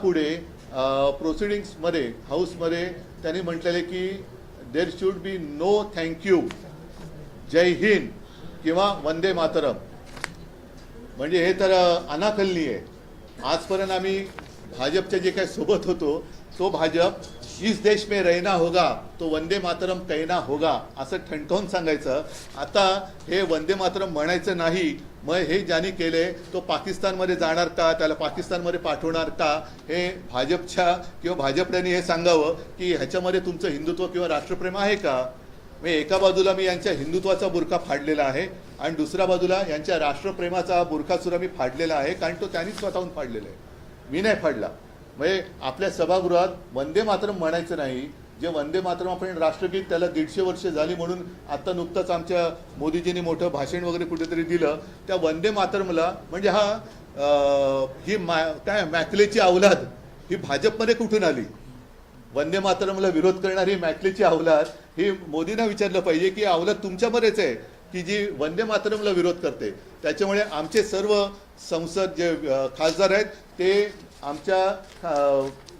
यापुढे प्रोसिडिंग्समध्ये हाऊसमध्ये त्यांनी म्हटलेले की there should be no thank you, जय हिंद किंवा वंदे मातरम. म्हणजे हे तर अनाकलनीय आहे. आजपर्यंत आम्ही भाजपच्या जे काही सोबत होतो तो भाजप इस देश में रहना होगा तो वंदे मातरम कहना होगा असं ठणकावून सांगायचं. आता हे वंदे मातरम म्हणायचं नाही. मग हे ज्यांनी केले तो पाकिस्तानमध्ये जाणार का, त्याला पाकिस्तानमध्ये पाठवणार का, हे भाजपच्या किंवा भाजपड्यांनी हे सांगावं की ह्याच्यामध्ये तुमचं हिंदुत्व किंवा राष्ट्रप्रेम आहे का. मी एका बाजूला मी यांच्या हिंदुत्वाचा बुरखा फाडलेला आहे आणि दुसऱ्या बाजूला यांच्या राष्ट्रप्रेमाचा बुरखासुद्धा मी फाडलेला आहे, कारण तो त्यांनीच स्वतःहून फाडलेला आहे, मी नाही फाडला. म्हणजे आपल्या सभागृहात वंदे मातरम म्हणायचं नाही. जे वंदे मातरम आपण राष्ट्रगीत त्याला 150 वर्ष झाली म्हणून आता नुकतंच आमच्या मोदीजींनी मोठं भाषण वगैरे कुठेतरी दिलं. त्या वंदे मातरमला म्हणजे ही काय मॅकलेची अवलाद ही भाजपमध्ये कुठून आली. वंदे मातरमला विरोध करणारी मॅकलेची अवलाद ही मोदींना विचारलं पाहिजे की अवलाद तुमच्यामध्येच आहे की जी वंदे मातरमला विरोध करते. त्याच्यामुळे आमचे सर्व संसद जे खासदार आहेत ते आमच्या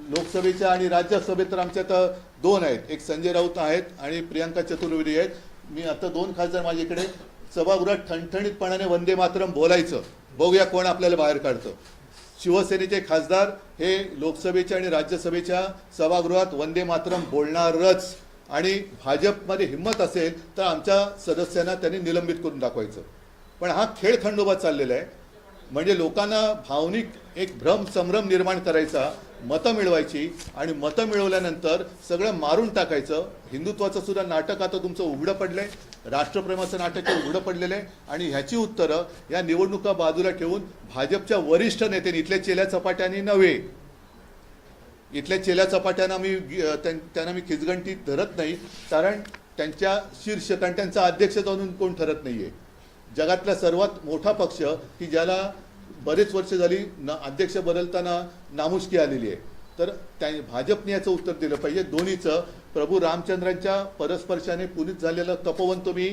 लोकसभेच्या आणि राज्यसभेत तर आमच्यात 2 आहेत. एक संजय राऊत आहेत आणि प्रियंका चतुर्वेदी आहेत. मी आता 2 खासदार माझ्याकडे. सभागृहात ठणठणीतपणाने वंदे मातरम बोलायचं, बघूया कोण आपल्याला बाहेर काढतं. शिवसेनेचे खासदार हे लोकसभेच्या आणि राज्यसभेच्या सभागृहात वंदे मातरम बोलणारच. आणि भाजपमध्ये हिंमत असेल तर आमच्या सदस्यांना त्यांनी निलंबित करून दाखवायचं. पण हा खेळ खंडोबा चाललेला आहे. म्हणजे लोकांना भावनिक एक भ्रम संभ्रम निर्माण करायचा, मतं मिळवायची आणि मतं मिळवल्यानंतर सगळं मारून टाकायचं. हिंदुत्वाचं सुद्धा नाटक आता तुमचं उघडं पडलं आहे, राष्ट्रप्रेमाचं नाटक उघडं पडलेलं आहे. आणि ह्याची उत्तरं या निवडणुका बाजूला ठेवून भाजपच्या वरिष्ठ नेत्यांनी, इथल्या चेल्या चपाट्यांनी नव्हे, इथल्या चेल्या चपाट्यांना त्यांना मी खिचगंटीत धरत नाही, कारण त्यांच्या शीर्ष कारण त्यांचा अध्यक्ष म्हणून कोण ठरत नाही आहे. जगातला सर्वात मोठा पक्ष की ज्याला बरेच वर्ष झाली अध्यक्ष बदलताना नामुष्की आलेली आहे. तर भाजपने याचं उत्तर दिलं पाहिजे. दोन्हीचं प्रभू रामचंद्रांच्या परस्पर्शाने पुनीत झालेलं तपोवन तुम्ही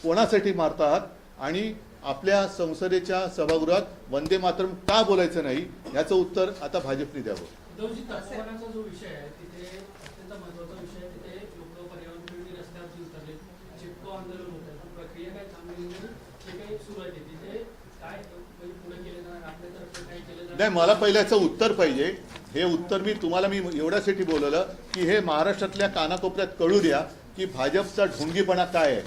कोणासाठी मारता आहात आणि आपल्या संसदेच्या सभागृहात वंदे मातरम का बोलायचं नाही याचं उत्तर आता भाजपने द्यावं. तपोवनाचा जो विषय आहे तिथे अत्यंत महत्त्वाचा विषय आहे. तिथे लोक पर्यावरण रस्त्यावरती उतरले, चिपको आंदोलन होतं. प्रक्रिया काय थांबली जे काही सुरू आहे तिथे काय पुढे केलं जाणार, आपल्यातर्फे काय केलं जाणार. नाही, मला पहिलं याचं उत्तर पाहिजे. हे उत्तर तुम्हाला मी एवढ्यासाठी बोलवलं की हे महाराष्ट्रातल्या कानाकोपऱ्यात कळू द्या की भाजपचा ढोंगीपणा काय आहे.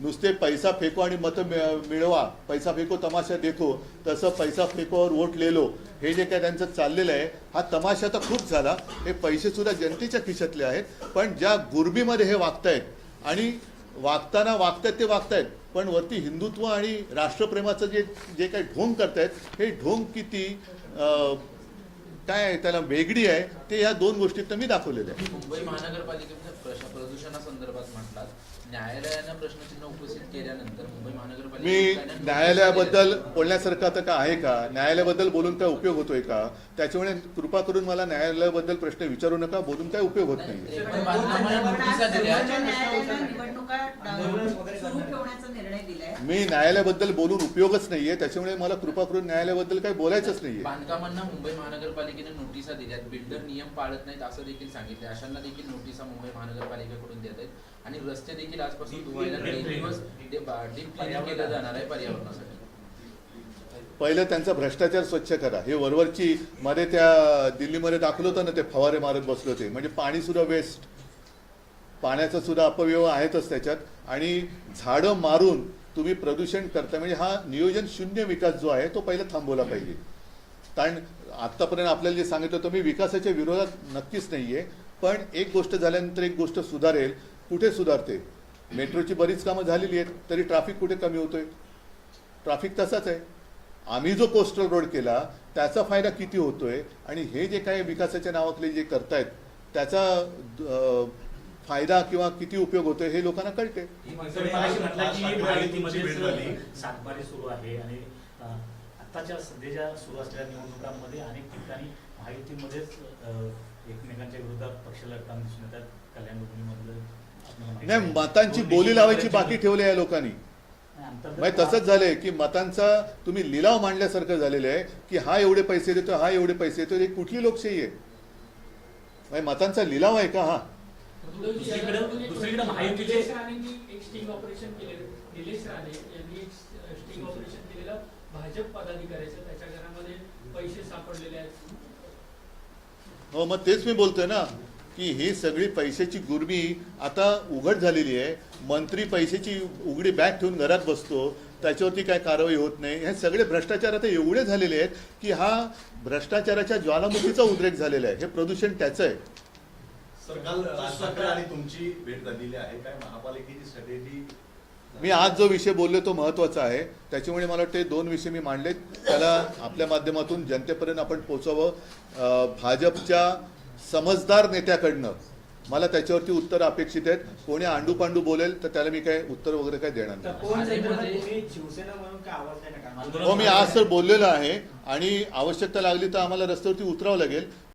नुसते पैसा फेको आणि मतं मिळवा, पैसा फेको तमाशा देखो, तसं पैसा फेकोवर वोट ले लो, हे जे काय त्यांचं चाललेलं आहे हा तमाशा तर खूप झाला. हे पैसे सुद्धा जनतेच्या खिशातले आहेत. पण ज्या गुरबीमध्ये हे वागतायत आणि वागताना वागतायत ते वागतायत, पण वरती हिंदुत्व आणि राष्ट्रप्रेमाचं जे काही ढोंग करतायत हे ढोंग किती काय त्याला वेगळी आहे ते या 2 गोष्टीत मी दाखवलेलं आहे. मुंबई महानगरपालिकेच्या प्रदूषणासंदर्भात म्हटलात, न्यायालयानं प्रश्नचिन्ह उपस्थित केल्यानंतर मुंबई महानगरपालिका मी न्यायालयाबद्दल बोलण्यासारखं आता का आहे का, न्यायालयाबद्दल बोलून काय उपयोग होतोय का. त्याच्यामुळे कृपा करून मला न्यायालयाबद्दल प्रश्न विचारू नका, बोलून काय उपयोग होत नाही. मी न्यायालयाबद्दल बोलून उपयोगच नाहीये, त्याच्यामुळे मला कृपा करून न्यायालयाबद्दल काही बोलायचंच नाहीये. बांधकामांना मुंबई महानगरपालिकेने नोटिसा दिल्यात, बिल्डर नियम पाळत नाहीत असं देखील सांगितले. अशांना देखील नोटिसा मुंबई महानगरपालिकेकडून देत आहेत आणि रस्ते देखील आजपासून धुवायला 3 दिवस डीप क्लिनिंग केलं जाणार आहे पर्यावरणासाठी. पहिलं त्यांचा भ्रष्टाचार स्वच्छ करा. हे वरवरची मध्ये त्या दिल्लीमध्ये दाखवलं होतं ना, ते फवारे मारत बसले होते. म्हणजे पाणी सुद्धा वेस्ट, पाण्याचा सुद्धा अपव्यय आहेतच त्याच्यात. आणि झाडं मारून तुम्ही प्रदूषण करता, म्हणजे हा नियोजन शून्य विकास जो आहे तो पहिला थांबवला पाहिजे. कारण आत्तापर्यंत आपल्याला जे सांगितलं होतं, मी विकासाच्या विरोधात नक्कीच नाही आहे, पण एक गोष्ट झाल्यानंतर एक गोष्ट सुधारेल. कुठे सुधारते? मेट्रोची बरीच कामं झालेली आहेत, तरी ट्रॅफिक कुठे कमी होतोय? ट्रॅफिक तसाच आहे. आम्ही जो कोस्टल रोड केला त्याचा फायदा किती होतोय आणि हे जे काही विकासाच्या नावाखाली जे करतायत त्याचा फायदा किंवा किती उपयोग होतोय हे लोकांना कळते. सातबारी सुरू आहे आणि आताच्या सध्याच्या सुरू असलेल्या निवडणुकांमध्ये अनेक ठिकाणी महायुतीमध्येच एकमेकांच्या विरोधात पक्ष लढताना दिसून येतात. कल्याण मधलं नाही, मतांची बोली लावायची बाकी ठेवली आहे लोकांनी. अंतर्गत म्हणजे तसंच झालंय की मतांचा तुम्ही लिलाव मांडल्यासारखं झालेलं आहे की हा एवढे पैसे देतो, हा एवढे पैसे देतो. ही कुठली लोकशाही आहे? म्हणजे मतांचा लिलाव आहे का हा? दुसरीकडे महायुतीचे निलेश राणेंनी एक स्टिंग ऑपरेशन केलेलं. निलेश राणे यांनी एक स्टिंग ऑपरेशन केलेलं भाजप पदाधिकाऱ्याचं. त्याच्या घरामध्ये पैसे सापडलेले आहेत. हो, मग तेच मी बोलतोय ना की ही सगळी पैशाची गुरमी आता उघड झालेली आहे. मंत्री पैशाची उघडी बॅग ठेवून घरात बसतो, त्याच्यावरती काय कारवाई होत नाही. हे सगळे भ्रष्टाचार आता एवढे झालेले आहेत की हा भ्रष्टाचाराच्या ज्वालामुखीचा उद्रेक झालेला आहे. हे प्रदूषण त्याचं आहे. सर, काल राज ठाकरे आणि तुमची भेट झालेली आहे. काय महापालिकेची स्ट्रॅटेजी? मी आज जो विषय बोललो तो महत्त्वाचा आहे. त्याच्यामुळे मला वाटते 2 विषय मी मांडलेत, त्याला आपल्या माध्यमातून जनतेपर्यंत आपण पोहोचावं. भाजपच्या समजदार नेत्याकडनं मला त्याच्यावरती उत्तर अपेक्षित आहेत. कोणी आंडूपांडू बोलेल तर त्याला मी काय उत्तर वगैरे काय देणार तर नाही. कोण संदर्भात तुम्ही शिवसेना म्हणून काय आवाज नाही नका? हो, मी आज तर बोललेलो आहे आणि आवश्यकता लागली तर आम्हाला रस्त्यावरती उतरावं लागेल.